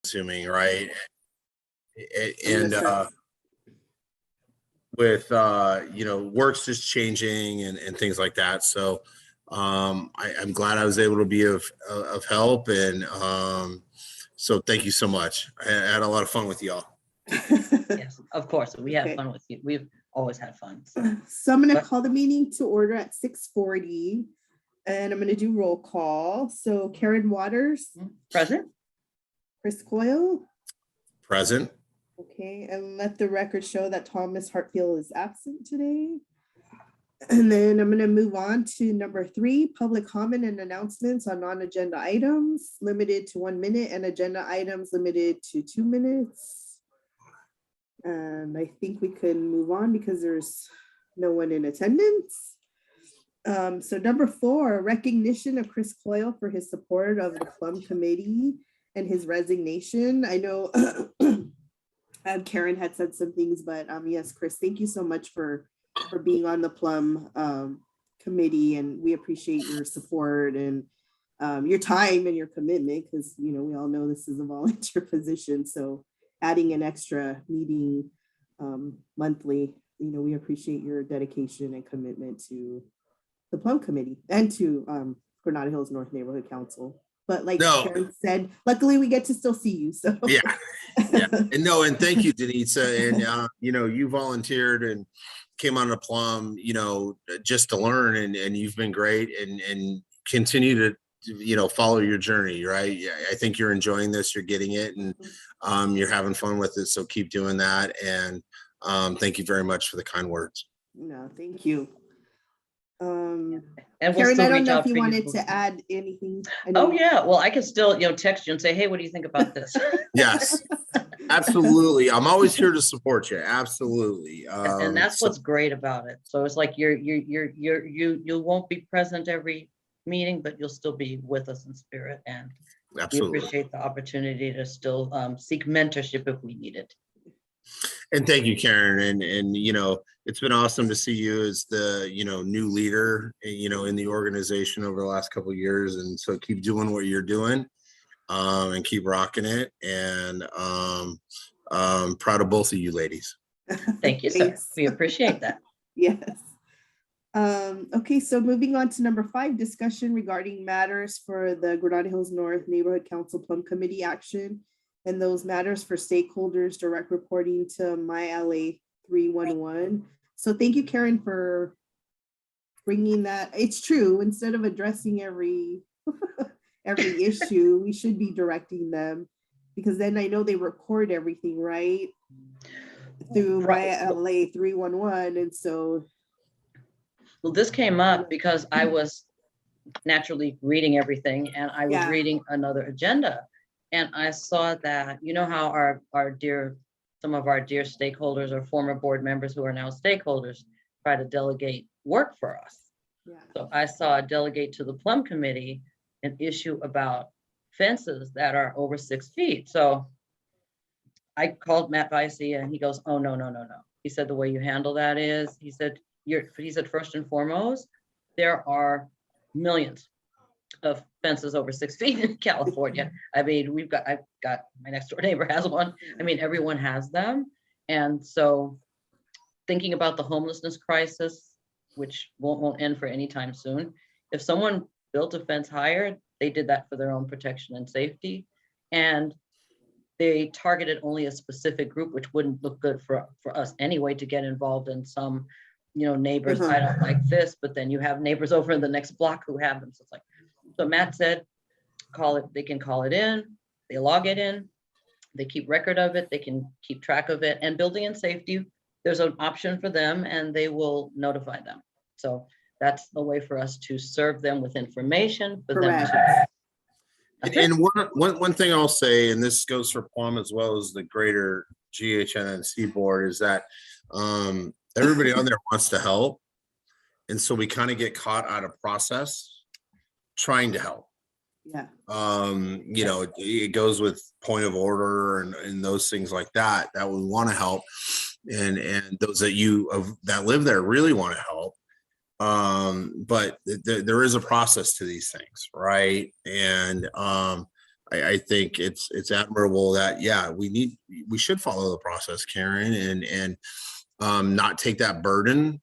assuming, right? And Yes, sir. with work's just changing and things like that. So I'm glad I was able to be of help, and so thank you so much. I had a lot of fun with y'all. Yes, of course. We have Okay. fun with you. We've always had fun. So. So I'm going to But- call the meeting to order at 6:40, and I'm going to do roll call. So Karen Waters, Present? Chris Coyle, Present. okay, and let the record show that Thomas Hartfield is absent today. And then I'm going to move on to number 3, public comment and announcements on non-agenda items limited to 1 minute and agenda items limited to 2 minutes. And I think we can move on because there's no one in attendance. So number 4, recognition of Chris Coyle for his support of the PLUM committee and his resignation. I know Karen had said some things, but yes, Chris, thank you so much for being on the PLUM committee, and we appreciate your support and your time and your commitment, because we all know this is a volunteer position. So adding an extra meeting monthly, we appreciate your dedication and commitment to the PLUM committee and to Granada Hills North Neighborhood Council. But like Karen said, luckily we get to still see you. So yeah. And thank you, Denisa. And you volunteered and came on the PLUM, just to learn, and you've been great, and continue to follow your journey, right? I think you're enjoying this, you're getting it, and you're having fun with it. So keep doing that. And thank you very much for the kind words. No, thank you. And we'll Karen, still I don't reach know out if you for wanted to add anything. Oh yeah, well I can still text you and say, hey, what do you think about this? Yes, absolutely. I'm always here to support you. Absolutely. And that's what's great about it. So it's like you won't be present every meeting, but you'll still be with us in spirit, and absolutely. we appreciate the opportunity to still seek mentorship if we need it. And thank you, Karen. And it's been awesome to see you as the new leader in the organization over the last couple of years. And so keep doing what you're doing, and keep rocking it. And proud of both of you ladies. Thank you, sir. We appreciate that. Yes. Okay, so moving on to number 5, discussion regarding matters for the Granada Hills North Neighborhood Council PLUM Committee action, and those matters for stakeholders direct reporting to my LA 311. So thank you, Karen, for bringing that. It's true. Instead of addressing every issue, we should be directing them, because then I know they record everything, right? Through my LA 311. And so. Well, this came up because I was naturally reading everything, and I was reading another agenda. And I saw that, how some of our dear stakeholders or former board members who are now stakeholders try to delegate work for us. Yeah. So I saw a delegate to the PLUM committee an issue about fences that are over 6 feet. So I called Matt Vicey, and he goes, oh, no. He said, the way you handle that is, he said, first and foremost, there are millions of fences over 6 feet in California. I mean, I've got my next door neighbor has one. I mean, everyone has them. And so thinking about the homelessness crisis, which won't end for any time soon, if someone built a fence higher, they did that for their own protection and safety. And they targeted only a specific group, which wouldn't look good for us anyway, to get involved in some, neighbors, I don't like this, but then you have neighbors over in the next block who have them. So it's like, so Matt said, they can call it in, they log it in, they keep record of it, they can keep track of it, and building and safety, there's an option for them, and they will notify them. So that's a way for us to serve them with information for Correct. them to. And one thing I'll say, and this goes for PLUM as well as the greater GHNNC board, is that everybody on there wants to help. And so we kind of get caught out of process trying to help. Yeah. It goes with point of order and those things like that we want to help. And those that live there really want to help. But there is a process to these things, right? And I think it's admirable that, yeah, we should follow the process, Karen, and not take that burden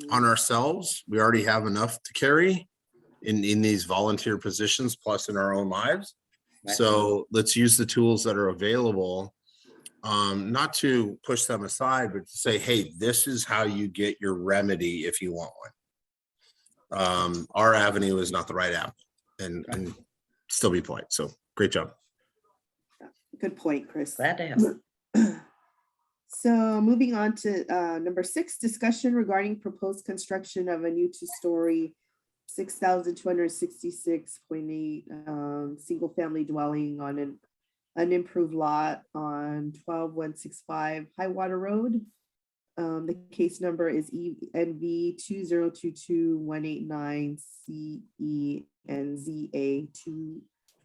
on ourselves. We already have enough to carry in these volunteer positions, plus in our own lives. Right. So let's use the tools that are available, not to push them aside, but to say, hey, this is how you get your remedy if you want one. Our avenue is not the right avenue, and still be polite. So great job. Good point, Chris. Glad to have. So moving on to number 6, discussion regarding proposed construction of a new 2-story, 6,266.8 single family dwelling on an unimproved lot on 12165 Highwater Road. The case number is ENV 2022189 CENZA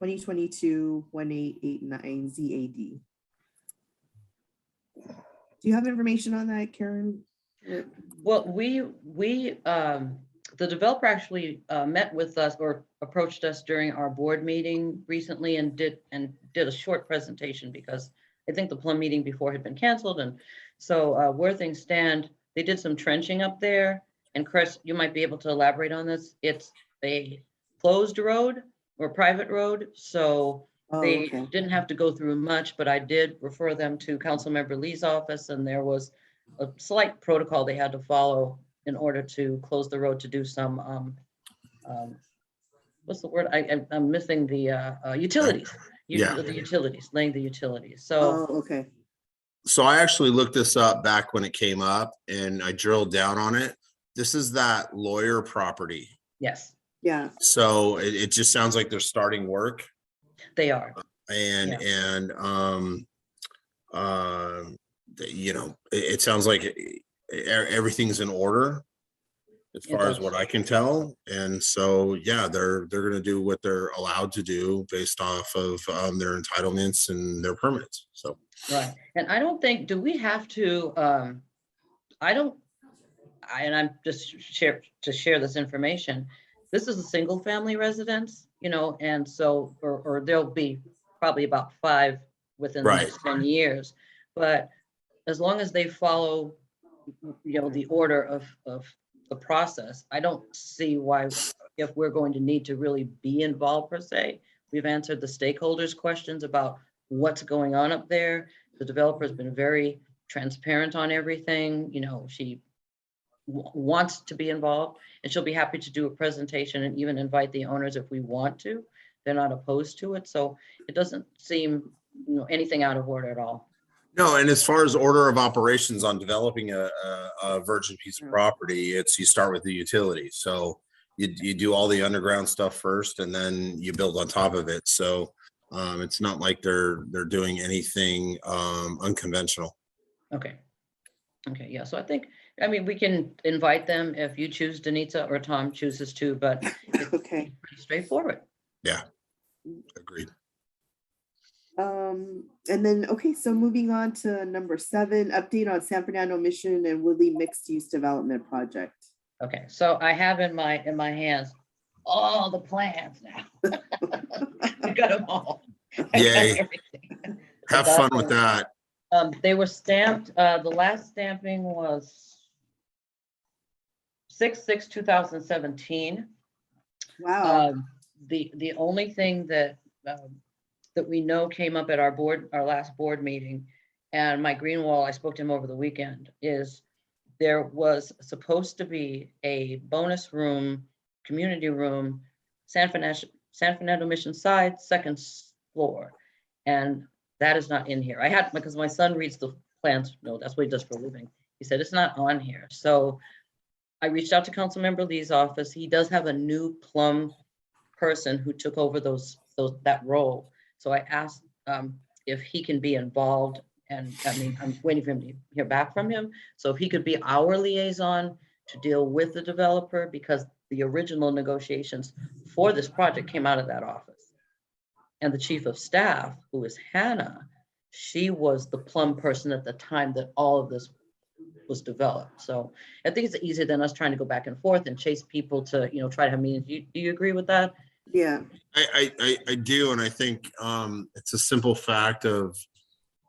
2022-1889 ZAD. Do you have information on that, Karen? Well, the developer actually met with us or approached us during our board meeting recently and did a short presentation, because I think the PLUM meeting before had been canceled. And so where things stand, they did some trenching up there. And Chris, you might be able to elaborate on this. It's a closed road or private road. So they okay. didn't have to go through much, but I did refer them to Councilmember Lee's office, and there was a slight protocol they had to follow in order to close the road to do some, what's the word? I'm missing the utilities. Yeah. The utilities, laying the utilities. So, Okay. So I actually looked this up back when it came up, and I drilled down on it. This is that lawyer property. yes, Yeah. So it just sounds like they're starting work, they are. and it sounds like everything's in order as It far as does. what I can tell. And so, yeah, they're going to do what they're allowed to do based off of their entitlements and their permits. So, Right. And I don't think, do we have to, and I'm just share this information. This is a single family residence, and so, or there'll be probably about 5 within the Right. next 10 years. But as long as they follow, the order of the process, I don't see why, if we're going to need to really be involved per se. We've answered the stakeholders' questions about what's going on up there. The developer has been very transparent on everything. She wants to be involved, and she'll be happy to do a presentation and even invite the owners if we want to. They're not opposed to it. So it doesn't seem, anything out of order at all. No, and as far as order of operations on developing a virgin piece of property, you start with the utilities. So you do all the underground stuff first, and then you build on top of it. So it's not like they're doing anything unconventional. Okay. Yeah. So I think, we can invite them if you choose, Denitza, or Tom chooses to, but it's Okay. pretty straightforward. Yeah, agreed. And then, okay, so moving on to number 7, update on San Fernando Mission and Woodley Mixed Use Development Project. Okay, so I have in my hands all the plans now. I got them all. Yay. Have fun with that. They were stamped, the last stamping was 6/6/2017. Wow. The only thing that we know came up at our last board meeting, and Mike Greenwald, I spoke to him over the weekend, is there was supposed to be a bonus room, community room, San Fernando Mission side, 2nd floor. And that is not in here. Because my son reads the plans, that's what he does for a living. He said, it's not on here. So I reached out to Councilmember Lee's office. He does have a new PLUM person who took over that role. So I asked if he can be involved, and I'm waiting for him to hear back from him. So if he could be our liaison to deal with the developer, because the original negotiations for this project came out of that office. And the chief of staff, who is Hannah, she was the PLUM person at the time that all of this was developed. So I think it's easier than us trying to go back and forth and chase people to, try to have meetings. Do you agree with that? Yeah, I do, and I think it's a simple fact of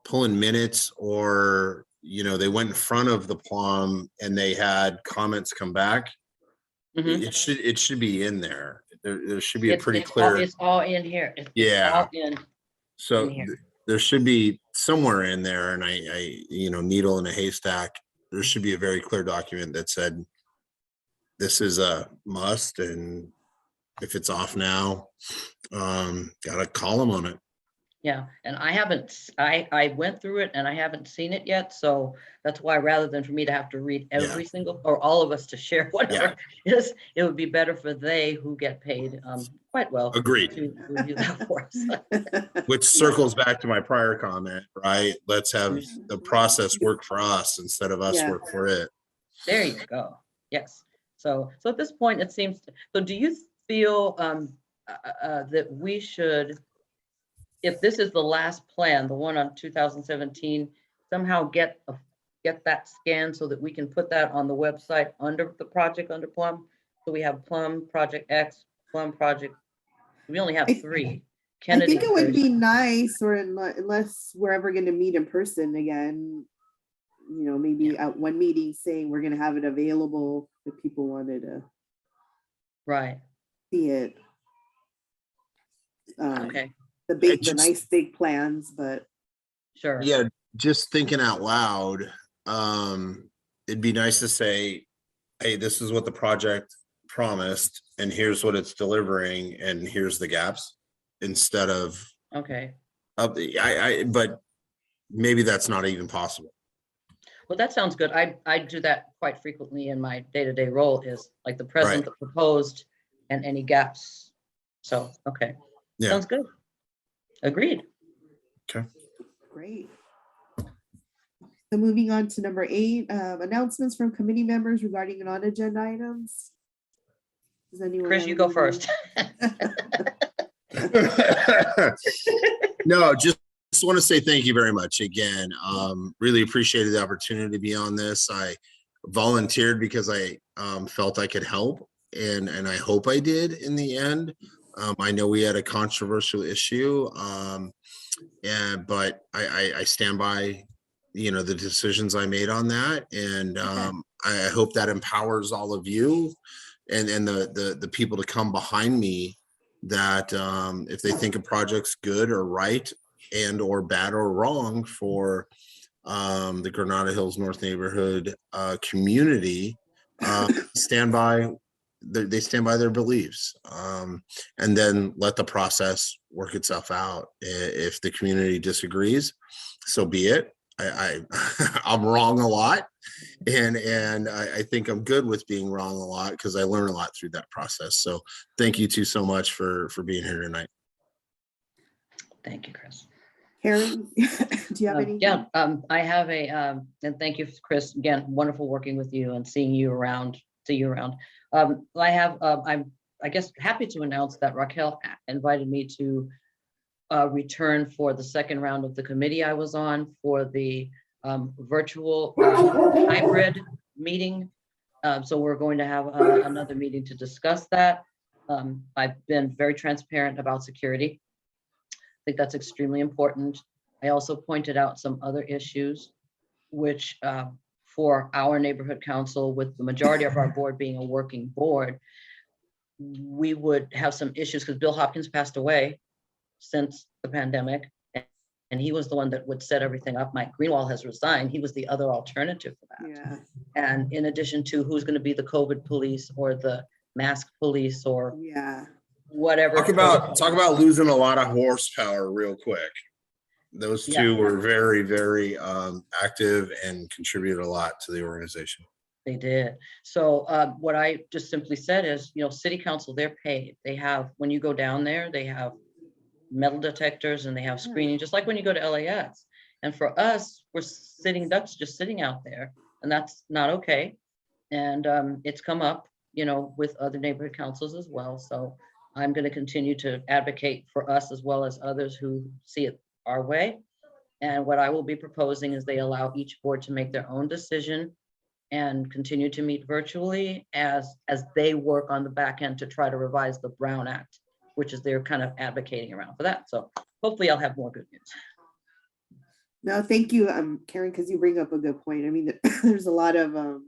pulling minutes, or they went in front of the plum and they had comments come back. Mhm. It should be in there. There should be a pretty It's clear. it's all in here. It's Yeah. all in So here. there should be somewhere in there, and I needle in a haystack. There should be a very clear document that said this is a must, and if it's off now, gotta call them on it. Yeah, and I haven't, I went through it and I haven't seen it yet, so that's why rather than for me to have to read Yeah. every single, or all of us to share whatever is, it would be better for they who get paid quite well Agreed. to review that for us. Which circles back to my prior comment, right? Let's have the process work for us instead of us Yeah. work for it. There you go. Yes. So at this point, it seems, so do you feel that we should, if this is the last plan, the one on 2017, somehow get that scanned so that we can put that on the website under the project under Plum? So we have Plum Project X, Plum Project, we only have I- 3. I Kennedy think it would be version. nice, or unless we're ever going to meet in person again, maybe at one meeting saying we're going to have it available if people wanted to Right, see it. okay, The nice big plans, but sure. Yeah, just thinking out loud, it'd be nice to say, hey, this is what the project promised, and here's what it's delivering, and here's the gaps, instead of Okay. but maybe that's not even possible. Well, that sounds good. I do that quite frequently in my day-to-day role, is like the present, Right. the proposed, and any gaps. So, okay. Yeah. Sounds good. Agreed. Okay. great. So moving on to number 8, announcements from committee members regarding non-agenda items. Does anyone Chris, have you go any- first. No, just want to say thank you very much again. Really appreciated the opportunity to be on this. I volunteered because I felt I could help, and I hope I did in the end. I know we had a controversial issue, but I stand by the decisions I made on that, and I hope that empowers all of you and the people to come behind me, that if they think a project's good or right and or bad or wrong for the Granada Hills North neighborhood community, stand by they stand by their beliefs, and then let the process work itself out. If the community disagrees, so be it. I'm wrong a lot, and I think I'm good with being wrong a lot, because I learn a lot through that process. So thank you two so much for being here tonight. Thank you, Chris. Karen, do you have any? Yeah, I have and thank you, Chris, again, wonderful working with you and seeing you around, I have, I'm, I guess, happy to announce that Raquel invited me to return for the second round of the committee I was on for the virtual hybrid meeting. So we're going to have another meeting to discuss that. I've been very transparent about security. I think that's extremely important. I also pointed out some other issues, which for our neighborhood council, with the majority of our board being a working board, we would have some issues, because Bill Hopkins passed away since the pandemic, and he was the one that would set everything up. Mike Greenwald has resigned. He was the other alternative for that. Yeah. And in addition to who's going to be the COVID police or the mask police or Yeah. whatever. Talk about losing a lot of horsepower real quick. Those two were very, very active and contributed a lot to the organization. They did. So what I just simply said is, city council, they're paid. They have, when you go down there, they have metal detectors and they have screening, just like when you go to LAX. And for us, we're sitting ducks just sitting out there, and that's not okay. And it's come up, with other neighborhood councils as well. So I'm going to continue to advocate for us as well as others who see it our way. And what I will be proposing is they allow each board to make their own decision and continue to meet virtually as they work on the back end to try to revise the Brown Act which is they're kind of advocating around for that. So hopefully I'll have more good news. No, thank you, Karen, because you bring up a good point. I mean, there's a lot of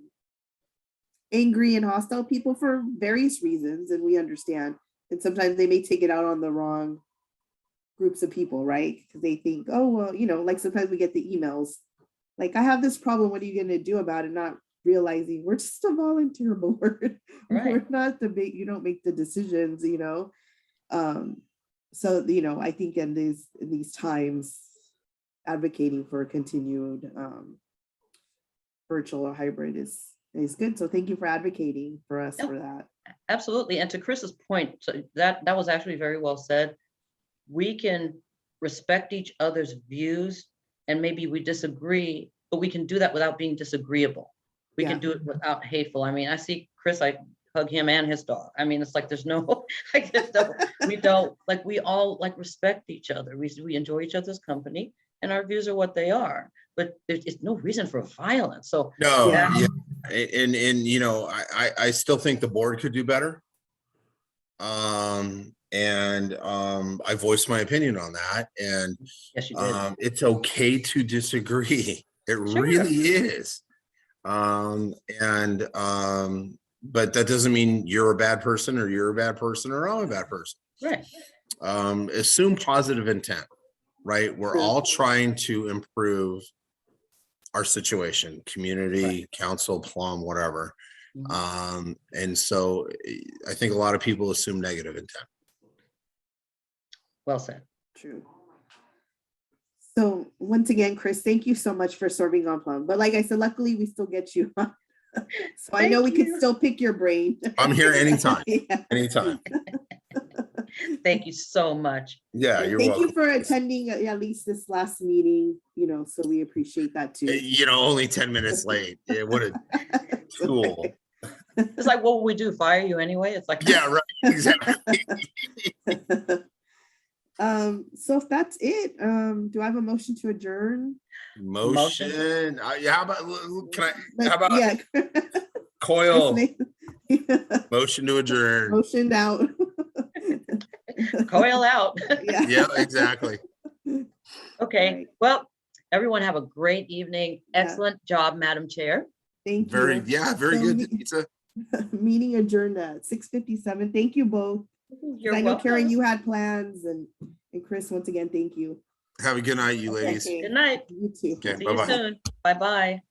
angry and hostile people for various reasons, and we understand. And sometimes they may take it out on the wrong groups of people, right? Because they think, oh, well, you know, like sometimes we get the emails, like, I have this problem, what are you going to do about it? Not realizing we're just a volunteer board. Right. We're not the big, you don't make the decisions, you know. So, you know, I think in these times, advocating for a continued virtual or hybrid is good. So thank you for advocating for us for that. Absolutely. And to Chris's point, so that was actually very well said. We can respect each other's views, and maybe we disagree, but we can do that without being disagreeable. We can do it without hateful. I mean, I see Chris, I hug him and his dog. I mean, it's like there's no, like, we don't, like, we all like respect each other. We enjoy each other's company, and our views are what they are, but there's no reason for violence. So No, yeah. And you know, I still think the board could do better. I voiced my opinion on that, and yes, you did. it's okay to disagree. It really is. But that doesn't mean you're a bad person or you're a bad person or I'm a bad person. Right. Assume positive intent, right? We're all trying to improve our situation, community, council, PLUM, whatever. And so I think a lot of people assume negative intent. Well said. True. So once again, Chris, thank you so much for serving on PLUM. But like I said, luckily we still get you on. So I know we could still pick your brain. I'm here anytime. Anytime. Thank you so much. Yeah, you're Thank welcome. you for attending at least this last meeting, you know, so we appreciate that too. You know, only 10 minutes late. Yeah, what a tool. It's like, what would we do? Fire you anyway? It's like, Yeah, right. Exactly. So if that's it, do I have a motion to adjourn? Motion. Yeah, how about, how about Coil? Motion to adjourn. Motioned out. coil out. Yeah, exactly. Okay. Right. Well, everyone have a great evening. Yeah. Excellent job, Madam Chair. Thank you. Very So good. Pizza. Meeting adjourned at 6:57. Thank you both. You're I know, welcome. Karen, you had plans, and Chris, once again, thank you. Have a good night, you ladies. Okay. Good night. You too. Okay, See bye-bye. you soon. Bye-bye.